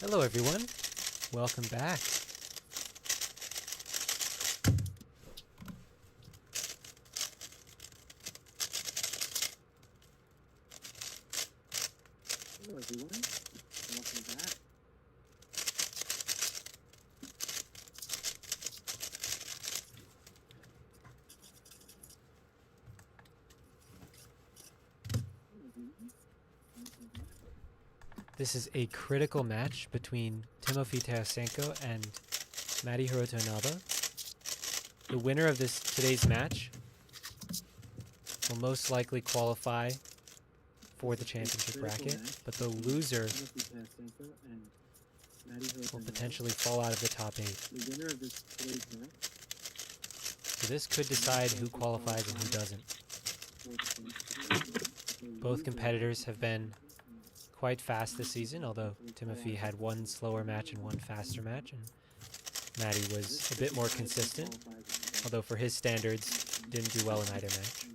Hello everyone, welcome back. Hello everyone, welcome back. This is a critical match between Timofei Tarasenko and Matty Hiroto Inaba. The winner of today's match will most likely qualify for the championship bracket, but the loser will potentially fall out of the top 8. The winner of today's match. So this could decide who qualifies and who doesn't. Both competitors have been quite fast this season, although Timofei had one slower match and one faster match, and Matty was a bit more consistent, although for his standards didn't do well in either match.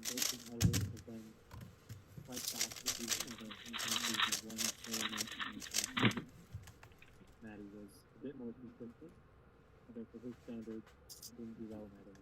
Matty was a bit more consistent, although for his standards didn't do well in either match.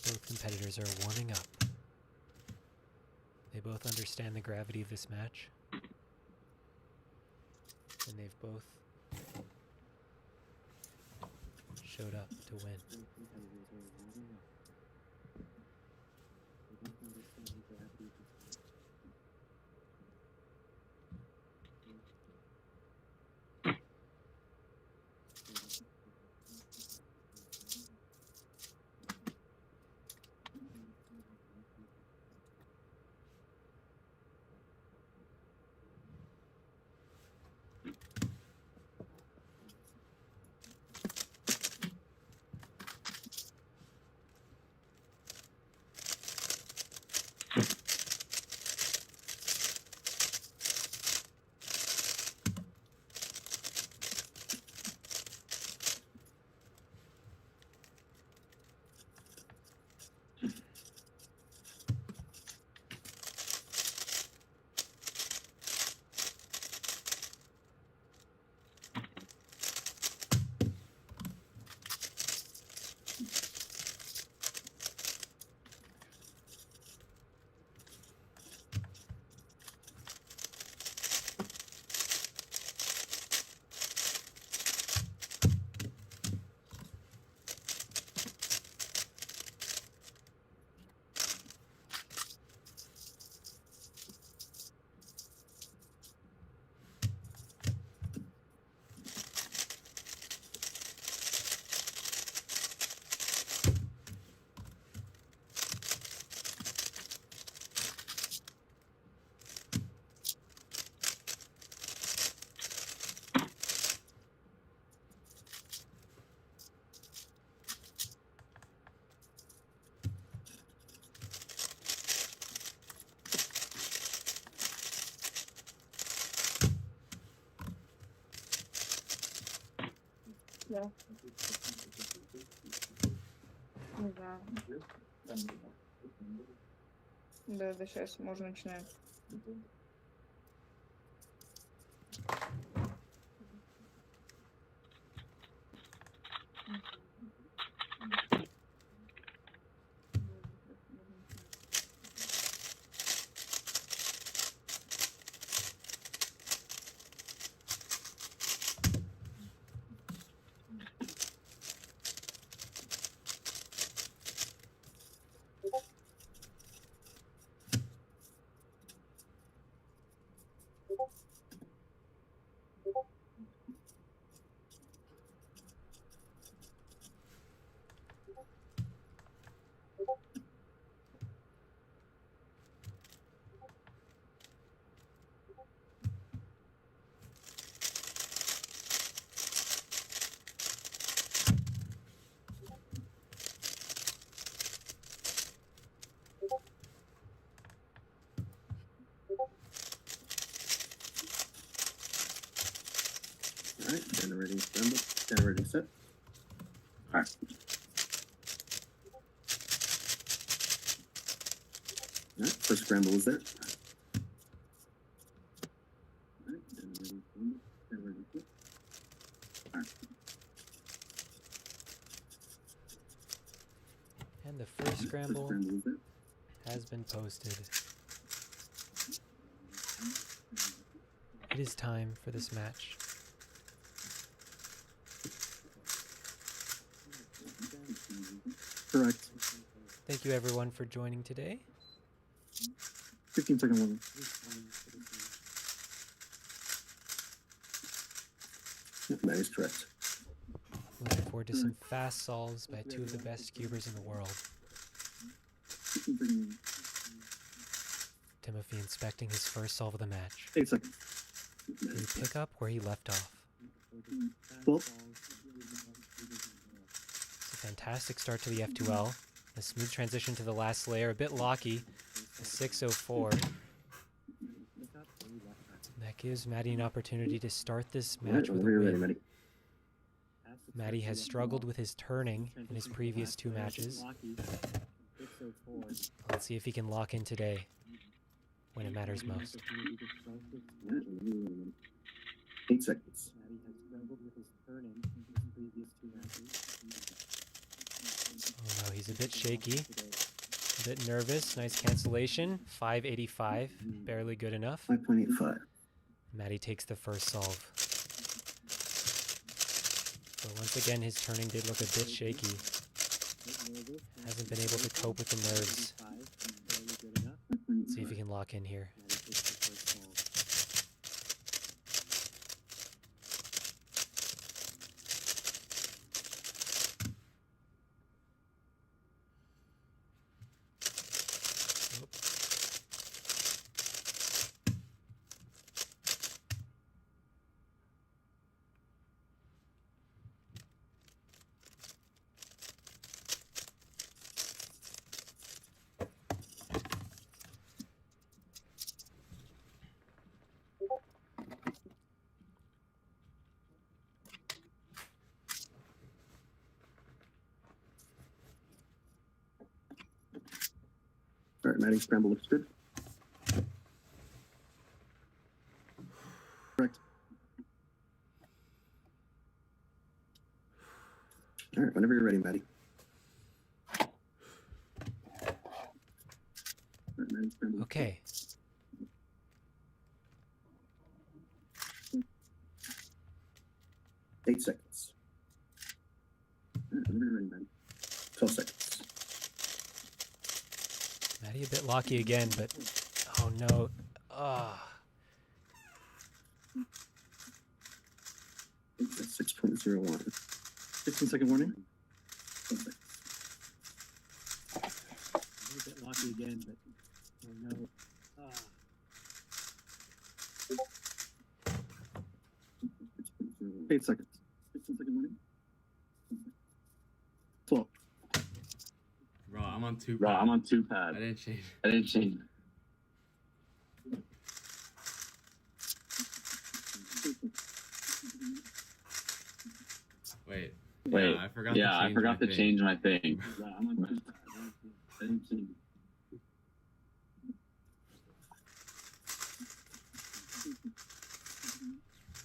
Both competitors are warming up. They both understand the gravity of this match, and they've both showed up to win. Да. Не знаю. Да, сейчас можно начинать. Alright, generating scramble, generating set. Alright. Alright, first scramble is there. Alright, generating scramble, generating set. Alright. And the first scramble Scramble is there. has been posted. It is time for this match. Correct. Thank you everyone for joining today. 15-second warning. That is correct. Looking forward to some fast solves by two of the best cubers in the world. 15-second warning. Timofei inspecting his first solve of the match. 8 seconds. Can he pick up where he left off? 12. It's a fantastic start to the F2L. A smooth transition to the last layer, a bit locky. A 604. That gives Matty an opportunity to start this match with a Ready, win. ready. Matty has struggled with his turning in his previous two matches. Let's see if he can lock in today, when it matters most. 8 seconds. Oh no, he's a bit shaky, a bit nervous. Nice cancellation. 585, barely good enough. 5.85. Matty takes the first solve. So once again, his turning did look a bit shaky. Hasn't been able to cope with the nerves. Let's see if he can lock in here. Alright, Matty, scramble looks good. Correct. Alright, whenever you're ready, Matty. Alright, Matty, scramble. Okay, 8 seconds. Alright, whenever you're ready, Matty. 12 seconds. Matty a bit locky again, but oh no. Ah, 6.01. 15-second warning. 12 seconds. A bit lucky again, but oh no. 8 seconds. 15-second warning. 12. Bro, I'm on two. Bro, I'm on 2 I pad. didn't change. I didn't change. Wait. Wait. Yeah, I forgot. Yeah, I forgot to change my thing. Bro, I'm on 2 pad. I didn't change.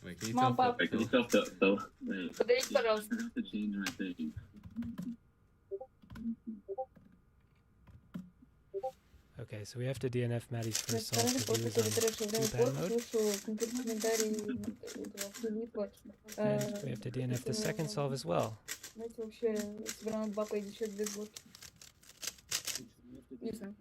Wait, can you Mom, tell? Papa. Wait, can you still wait. Подойди, I пожалуйста. have to change my thing. okay, so we have to DNF Matty's first На solve стороне because he после was on перетрачивания two-pad mode. слушаю комментарии этого Филиппа. And we have to DNF the second solve as well. Знаете, вообще, собираем бака и еще 2 год. Не знаю.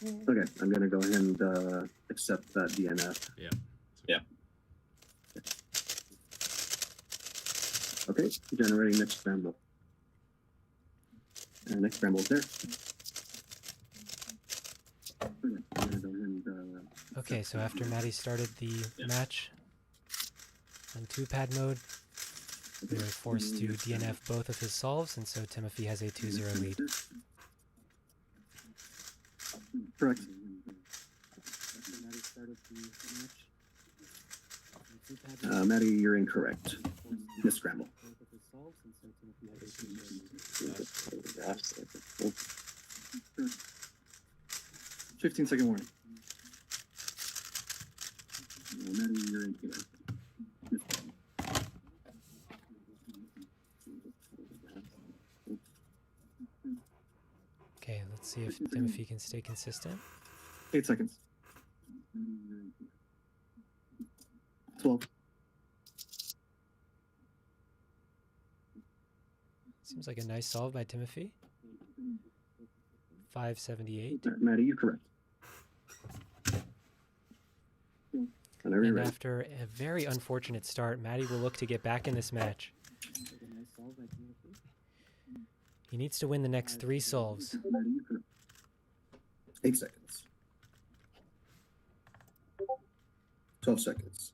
Okay, I'm gonna go ahead and accept that DNF. Yeah. Yeah. Okay, generating next scramble. And next scramble is there. Okay, I'm gonna go ahead and Okay, so after Matty started the match on 2-pad mode, we were forced to DNF both of his solves, and so Timofei has a 2-0 lead. correct. After Matty started the match on 2-pad mode, Matty, you're incorrect. forced to Miss scramble. both of his solves, and so Timofei has a 2-0 lead. 15-second warning. Matty, you're incorrect. Miss scramble. Okay, let's see if Timofei can stay consistent. 8 seconds. 12. Seems like a nice solve by Timofei. 578. Matty, you're correct. Whenever you're And ready. after a very unfortunate start, Matty will look to get back in this match. Like a nice solve by Timofei. He needs to win the next 3 solves. Matty, you're correct. 8 seconds. 12 seconds.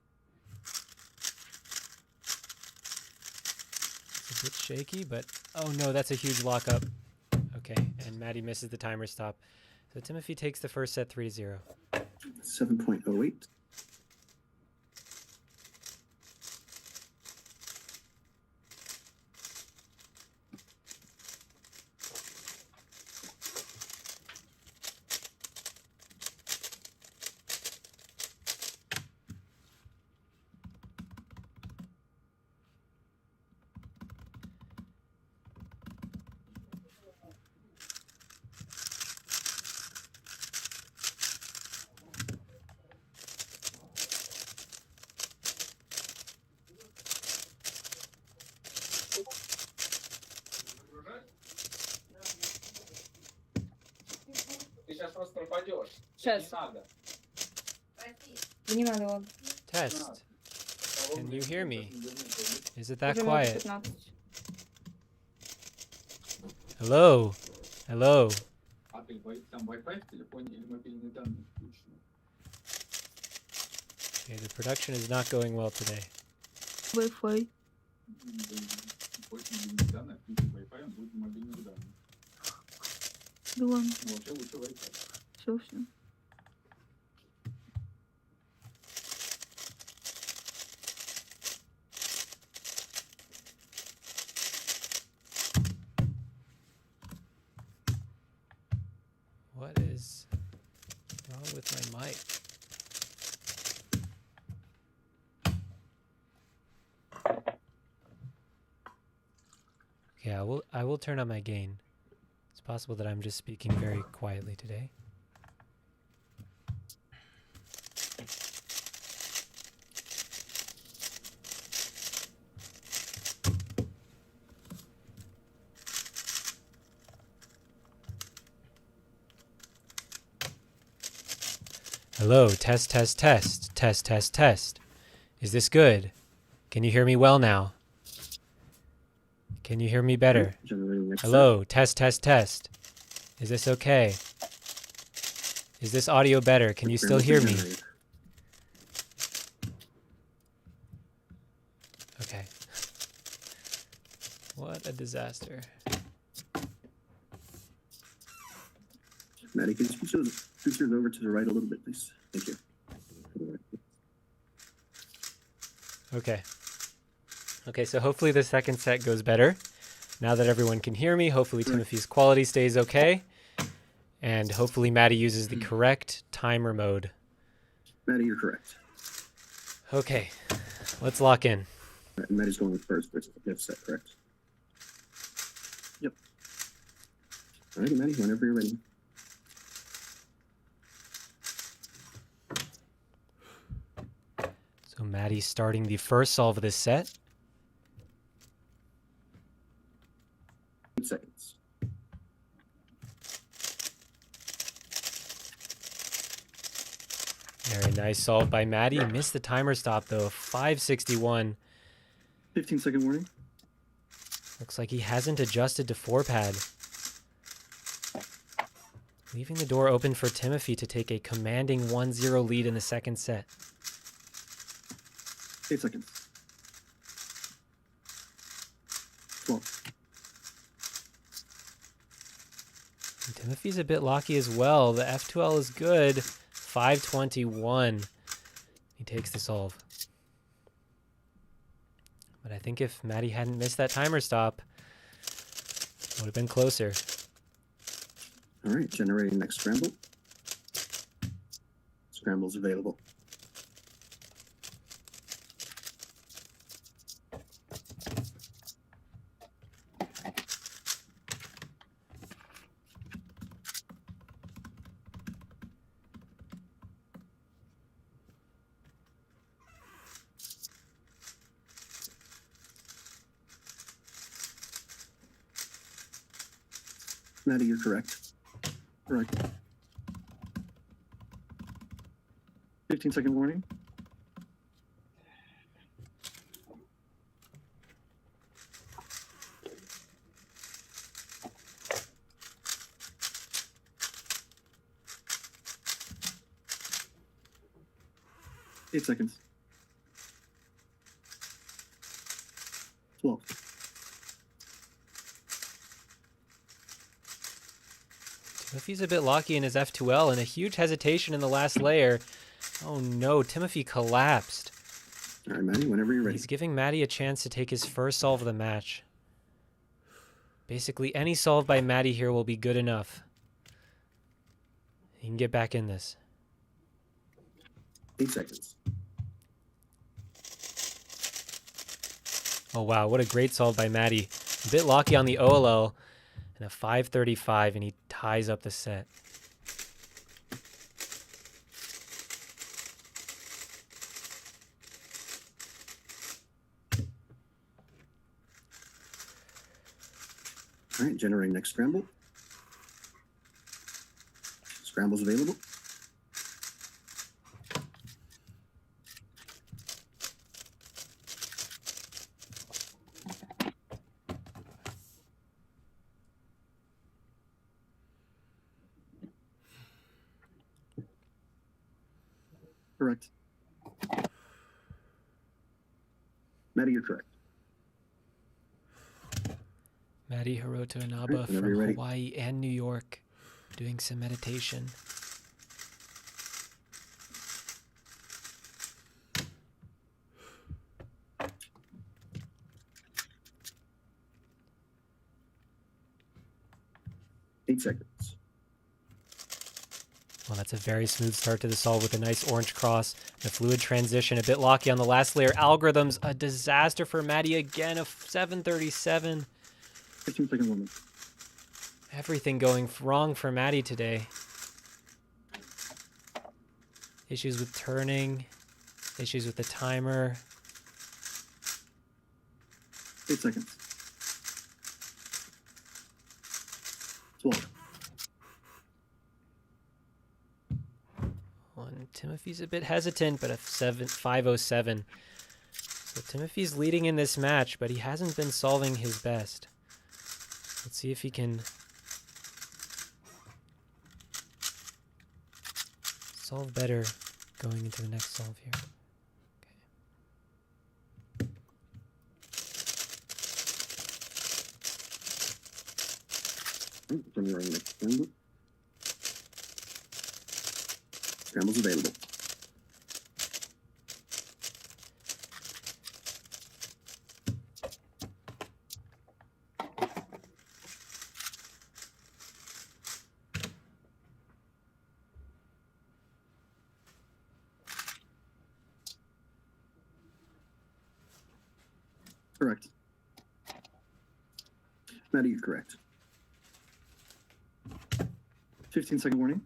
It's a bit shaky, but oh no, that's a huge lockup. Okay, and Matty misses the timer stop. So Timofei takes the first set 3-0. 7.08. Ты сейчас просто пропадешь. Сейчас. Не надо. Не надо, ладно. Test. Can you hear me? Is it that Уже минут quiet? 15. Hello? Hello? А ты там Wi-Fi в телефоне или мобильные данные включены? Okay, the production is not going well today. Wi-Fi. Больше мобильных данных, включи Wi-Fi, он будет в мобильных данных. Да ладно, Ну, вообще лучше Wi-Fi. все. What is wrong with my mic? Okay, I will turn on my gain. It's possible that I'm just speaking very quietly today. Hello, test, test, test, test, test, test. Is this good? Can you hear me well now? Can you hear me better? Generating next Hello, test, test, test. Is this okay? Is this audio better? Can you still hear me? Okay. What a disaster. Matty, can you switch yours over to the right a little bit, please? Thank you. Okay. Okay, so hopefully the second set goes better. Now that everyone can hear me, hopefully Timofei's quality stays okay. And hopefully Matty uses the correct timer mode. Matty, you're correct. Okay, let's lock in. Right, and Matty's going first versus the fifth set, correct? Yep. All right, Matty, whenever you're ready. So Matty's starting the first solve of this set. 8 seconds. Very nice solve by Matty. Missed the timer stop though. 561. 15-second warning. Looks like he hasn't adjusted to 4-pad. Leaving the door open for Timofei to take a commanding 1-0 lead in the second set. 8 seconds. 12. And Timofei's a bit lucky as well. The F2L is good. 521. He takes the solve. But I think if Matty hadn't missed that timer stop, it would have been closer. All right, generating next scramble. Scramble's available. Matty, you're correct. Correct. 15-second warning. Eight seconds. 12. Timofei's a bit lucky in his F2L and a huge hesitation in the last layer. Oh no, Timofei collapsed. All right, Matty, whenever you're ready. He's giving Matty a chance to take his first solve of the match. Basically, any solve by Matty here will be good enough. He can get back in this. 8 seconds. Oh wow, what a great solve by Matty. A bit lucky on the OLL and a 535, and he ties up the set. All right, generating next scramble. Scramble's available. Correct. Matty, you're correct. Matty, Hiroto, Inaba Right, whenever you're from ready. Hawaii and New York doing some meditation. Eight seconds. Well, that's a very smooth start to the solve with a nice orange cross. The fluid transition, a bit locky on the last layer. Algorithms, a disaster for Matty again, a 737. 15-second warning. Everything going wrong for Matty today. Issues with turning, issues with the timer. 8 seconds. 12. Well, and Timofei's a bit hesitant, but a 507. So Timofei's leading in this match, but he hasn't been solving his best. Let's see if he can solve better going into the next solve here. Generating next scramble. Scramble's available. Correct. Matty, you're correct. 15-second warning.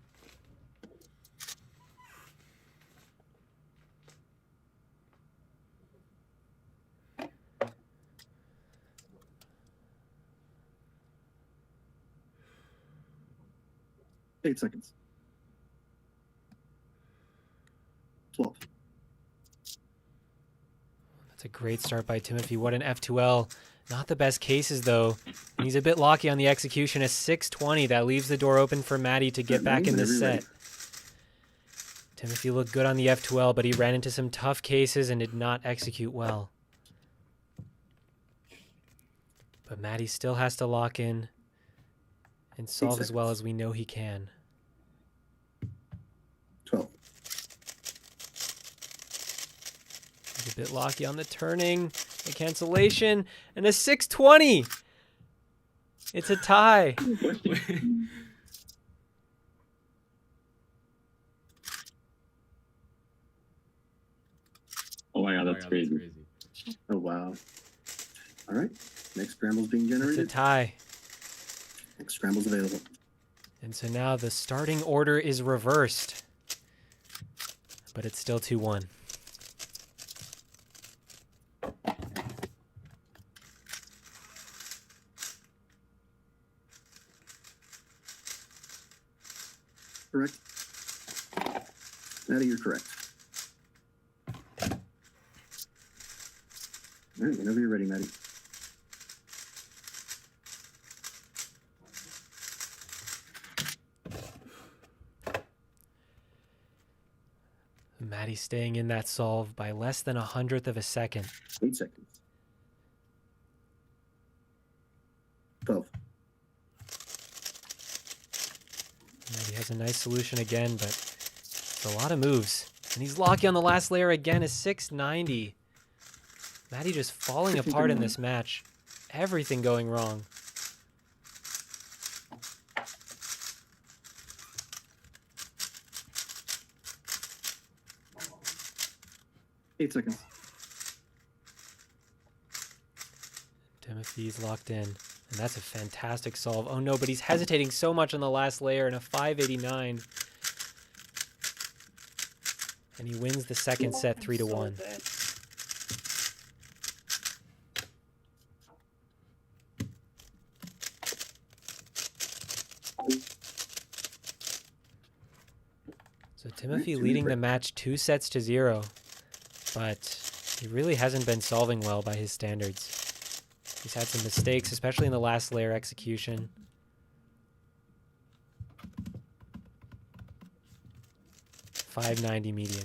Eight seconds. a great start by Timofei. What an F2L. Not the best cases, though. And he's a bit lucky on the execution. A 620. That leaves the door open for Matty to get back in this set. Timofei looked good on the F2L, but he ran into some tough cases and did not execute well. But Matty still has to lock in and solve as well as we know he can. 12. He's a bit lucky on the turning, the cancellation, and a 620. It's a tie. Oh my god, that's crazy. Oh, wow. All right. Next scramble's being generated. It's a tie. Next scramble's available. And so now the starting order is reversed. But it's still 2-1. Correct. Matty, you're correct. All right, whenever you're ready, Matty. Matty staying in that solve by less than 100th of a second. 8 seconds. 12. Matty has a nice solution again, but it's a lot of moves. And he's lucky on the last layer again, a 690. Matty just falling apart in this match. Everything going wrong. Eight seconds. Timofei's locked in. And that's a fantastic solve. Oh no, but he's hesitating so much on the last layer in a 589. And he wins the second set 3-1. So Timofei leading the match 2-0, but he really hasn't been solving well by his standards. He's had some mistakes, especially in the last layer execution. .590 median.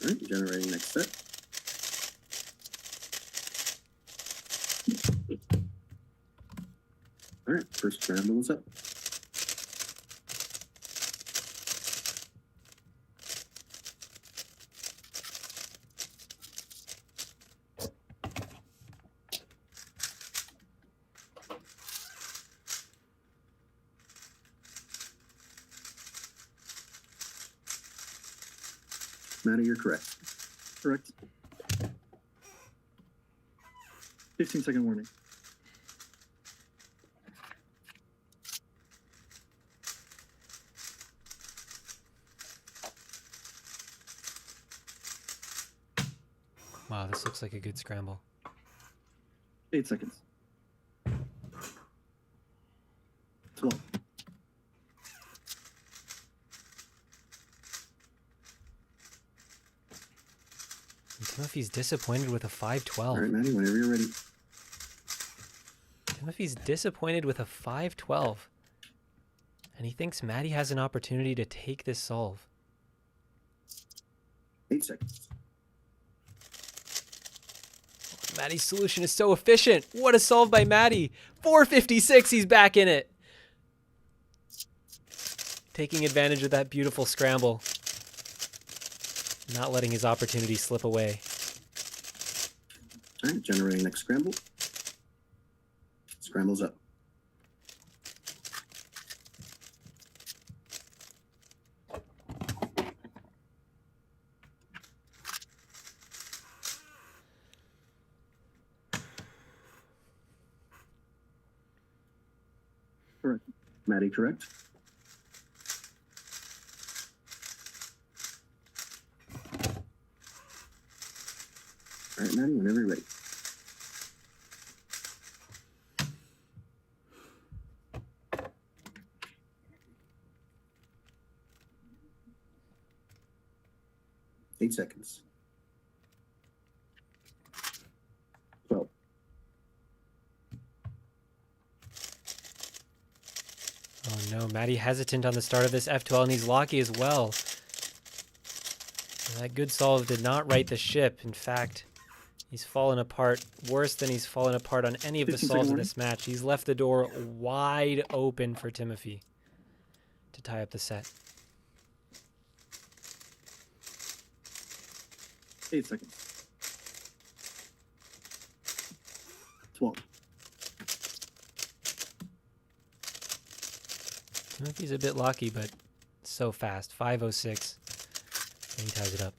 All right, generating next set. All right, first scramble is up. Matty, you're correct. Correct. 15-second warning. Wow, this looks like a good scramble. 8 seconds. 12. And Timofey's disappointed with a 5-12. All right, Matty, whenever you're ready. Timofey's disappointed with a 5-12. And he thinks Matty has an opportunity to take this solve. 8 seconds. Matty's solution is so efficient. What a solve by Matty. 456, he's back in it. Taking advantage of that beautiful scramble. Not letting his opportunity slip away. All right, generating next scramble. Scrambles up. Correct. Matty, correct? All right, Matty, whenever you're ready. Eight seconds. 12. Oh no, Matty hesitant on the start of this F12, and he's locky as well. And that good solve did not right the ship. In fact, he's fallen apart worse than he's fallen apart on any of the 15 solves in second this match. He's left the door wide open for Timofey to tie up the set. 8 seconds. 12. Timofey's a bit lucky, but so fast. 5:06, and he ties it up.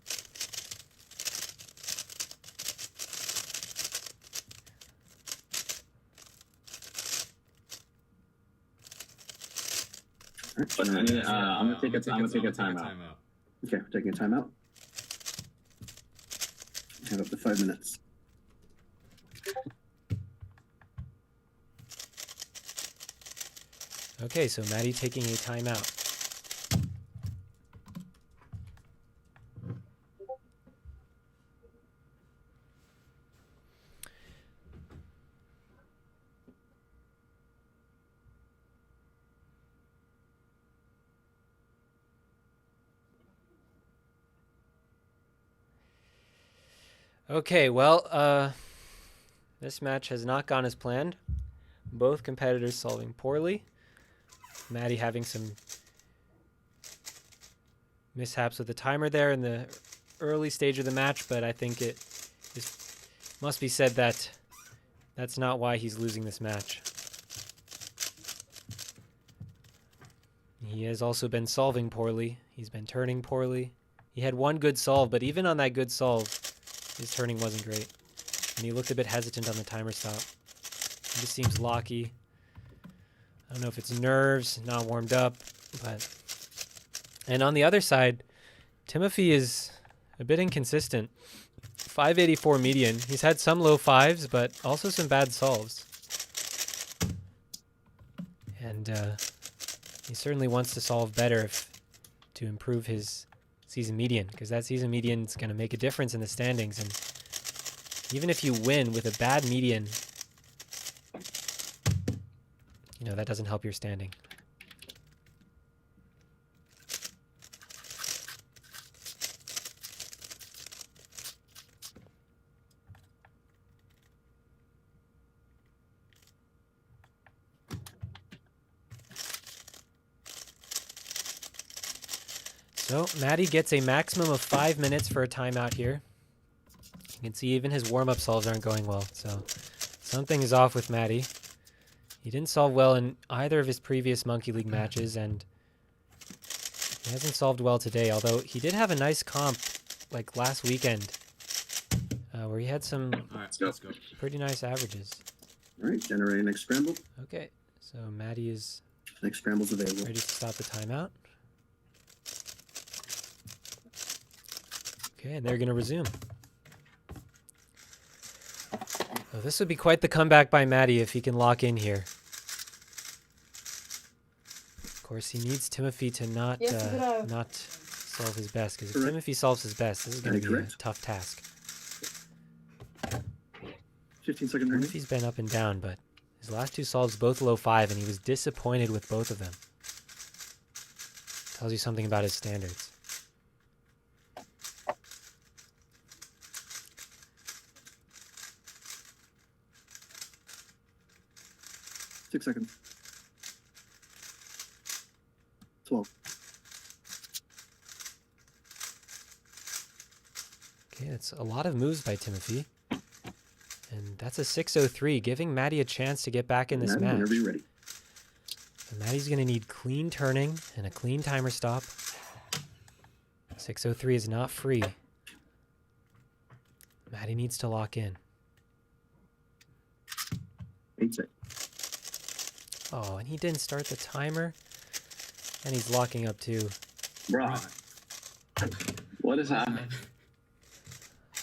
All right, But I generating- need, I'm gonna take a timeout. Okay, we're taking a timeout. Have up to 5 minutes. Okay, so Matty taking a timeout. Okay, well, this match has not gone as planned. Both competitors solving poorly. Matty having some mishaps with the timer there in the early stage of the match, but I think it must be said that that's not why he's losing this match. He has also been solving poorly. He's been turning poorly. He had one good solve, but even on that good solve, his turning wasn't great. And he looked a bit hesitant on the timer stop. He just seems locky. I don't know if it's nerves, not warmed up, but... And on the other side, Timofei is a bit inconsistent. 584 median. He's had some low fives, but also some bad solves. And he certainly wants to solve better to improve his season median, because that season median is going to make a difference in the standings. And even if you win with a bad median, you know, that doesn't help your standing. So Matty gets a maximum of 5 minutes for a timeout here. You can see even his warm-up solves aren't going well, so something is off with Matty. He didn't solve well in either of his previous Monkey League matches, and he hasn't solved well today, although he did have a nice comp like last weekend where he had some Let's go. pretty nice averages. All right, generating next scramble. Okay, so Matty is Next scramble's available. ready to stop the timeout. Okay, and they're going to resume. Oh, this would be quite the comeback by Matty if he can lock in here. Of course, he needs Timofei to not solve his best, because if Timofei solves his best, this is going to be a tough task. 15-second warning. Timofei's been up and down, but his last two solves both low 5, and he was disappointed with both of them. Tells you something about his standards. Six seconds. 12. Okay, that's a lot of moves by Timofei. And that's a 6:03, giving Matty a chance to get back in this match. Whenever you're ready. So Matty's going to need clean turning and a clean timer stop. 6:03 is not free. Matty needs to lock in. 8 seconds. Oh, and he didn't start the timer. And he's locking up too. Bro. What is happening?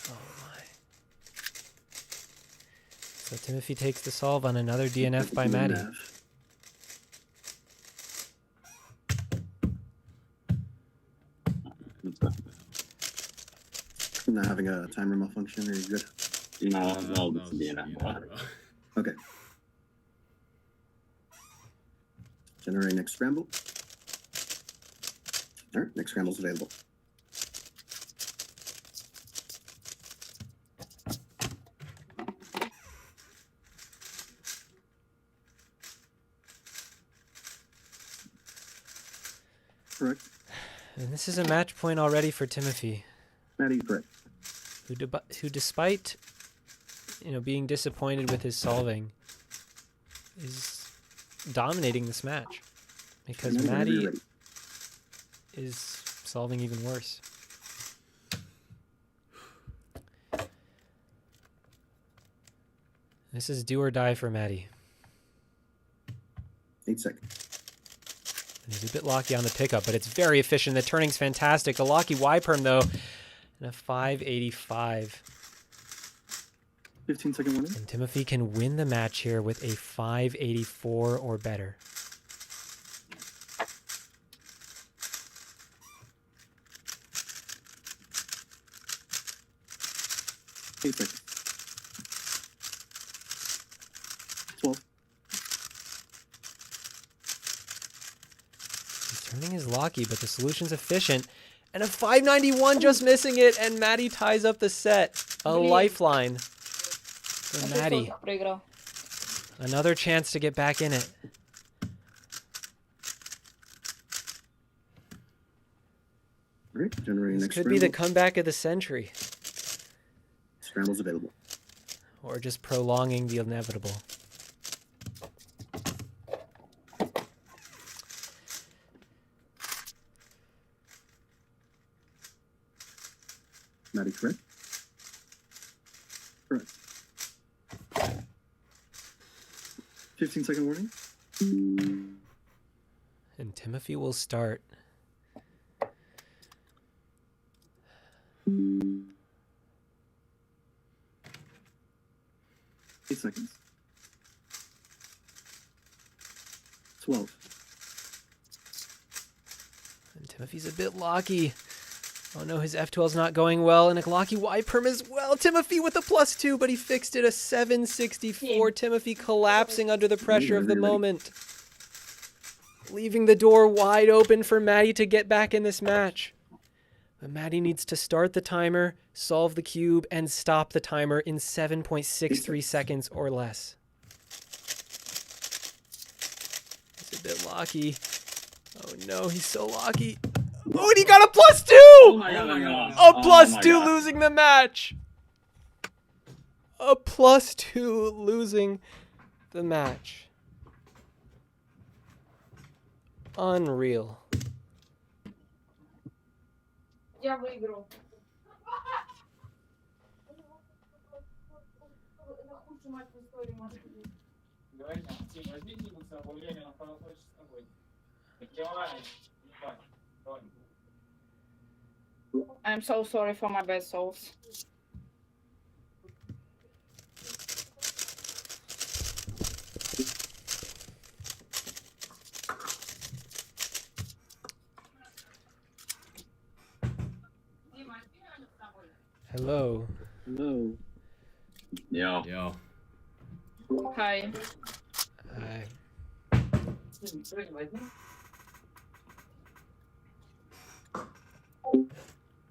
Oh my. So Timofei takes the solve on another DNF by Matty. Not having a timer malfunction, are you good? No, it's the Inaba. Okay. Generate next scramble. Alright, next scramble's available. Correct. And this is a match point already for Timofei, Matty, correct. who despite being disappointed with his solving, is dominating this match because Whenever you're Matty ready. is solving even worse. This is do or die for Matty. 8 seconds. And he's a bit locky on the pickup, but it's very efficient. The turning's fantastic. The locky Y-perm, though, and a 585. 15-second warning. And Timofei can win the match here with a 584 or better. Eight seconds. 12. He's turning his locky, but the solution's efficient. And a 591 just missing it, and Matty ties up the set. A lifeline for Matty. Another chance to get back in it. Alright, generating This next could scramble. be the comeback of the century. Scramble's available. Or just prolonging the inevitable. Matty, correct? Correct. 15-second warning. And Timofei will start. Eight seconds. 12. And Timofei's a bit locky. Oh no, his F12's not going well, and a locky Y-perm as well. Timofei with a +2, but he fixed it, a 764. Timofei collapsing under the pressure of the moment. Leaving the door wide open for Matty to get back in this match. But Matty needs to start the timer, solve the cube, and stop the timer in 7.63 seconds or less. He's a bit locky. Oh no, he's so locky. Oh, and he got a +2! Oh my god. A +2 losing the match. A +2 losing the match. Unreal. Я выиграл. Худший матч в истории может быть. Давай, Тим, возьми Тимуса, объявление, он хочет с тобой. Давай, давай. I'm so sorry for my bad souls. Hello. Hello. Yo. Yo. Hi. Hi.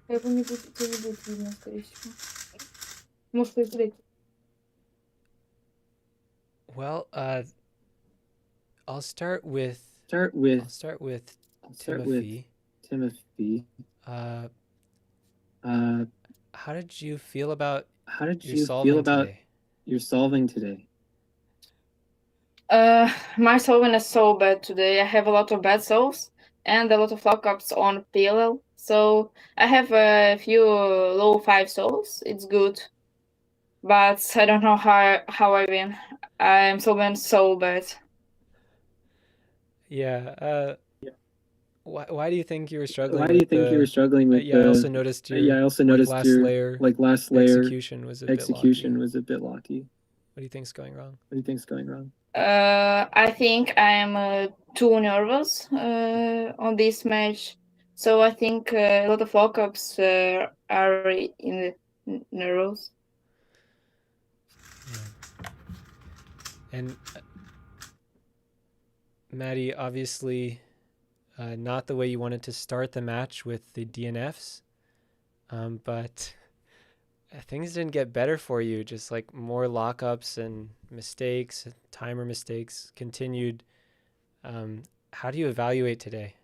Его не будет, это не будет видно, скорее всего. Может, поиграть. Well, I'll start with Start with Timofei. Timothy. Uh, Uh, how did you feel about how did your you solving feel about today? your solving today? My solving is so bad today. I have a lot of bad solves and a lot of lockups on PLL. So I have a few low 5 solves. It's good. But I don't know how I win. I'm solving so bad. Yeah. Why do you think you were struggling Why do you with think you were the? struggling with Yeah, I also noticed your last layer execution was a bit execution locky. was a bit locky. What do you think's going wrong? What do you think's going wrong? I think I'm too nervous on this match. So I think a lot of lockups are in the nerves. Yeah. And Matty, obviously, not the way you wanted to start the match with the DNFs, but things didn't get better for you. Just like more lockups and mistakes, timer mistakes continued. How do you evaluate today?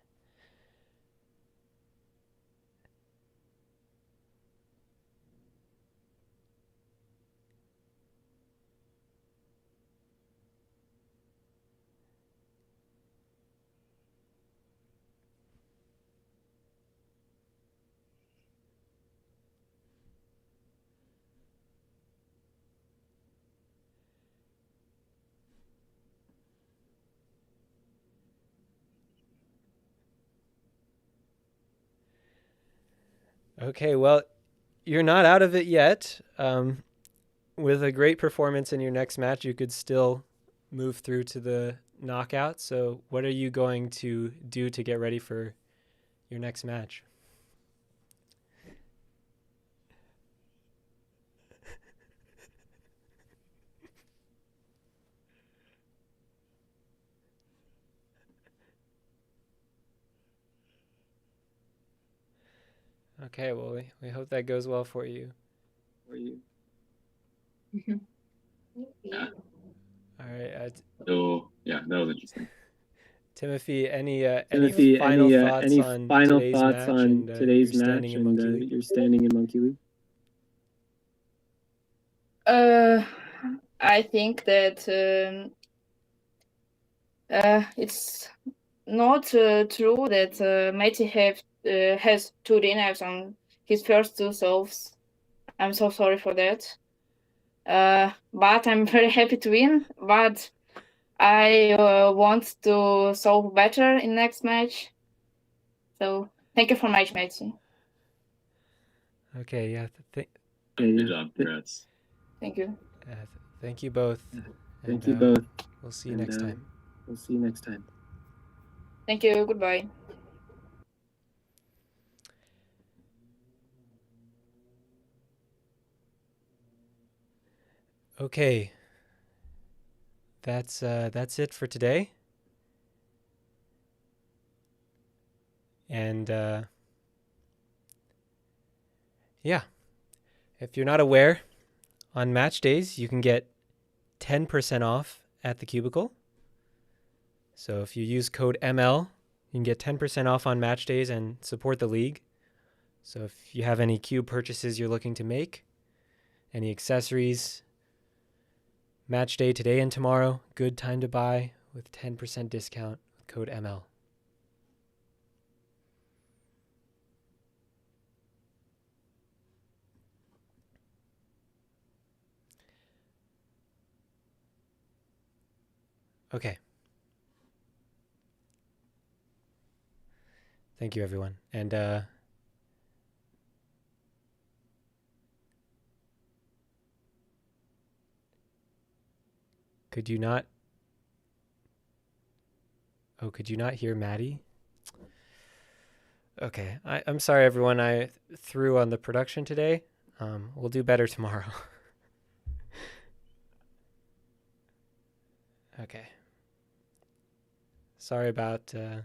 Okay, well, you're not out of it yet. With a great performance in your next match, you could still move through to the knockout. So, what are you going to do to get ready for your next match? Okay, well, we hope that goes well for you. Yeah. All right. So yeah, that was interesting. Timothy, any Timothy, final thoughts any on final today's thoughts match on and today's your match standing in and Monkey League? your standing in Monkey League? I think that it's not true that Matty has 2 DNFs on his first 2 solves. I'm so sorry for that. But I'm very happy to win. But I want to solve better in next match. So thank you for my Matty. Okay, yeah. Good job. Congrats. Thank you. Thank you both. Thank you both. We'll see you next time. We'll see you next time. Thank you. Goodbye. Okay. That's it for today. And yeah, if you're not aware, on match days you can get 10% off at the Cubicle. So if you use code ML, you can get 10% off on match days and support the league. So if you have any cube purchases you're looking to make, any accessories, match day today and tomorrow, good time to buy with 10% discount with code ML. Okay. Thank you, everyone. And could you not hear Matty? Okay. I'm sorry, everyone. I threw on the production today. We'll do better tomorrow. Okay. Sorry about that.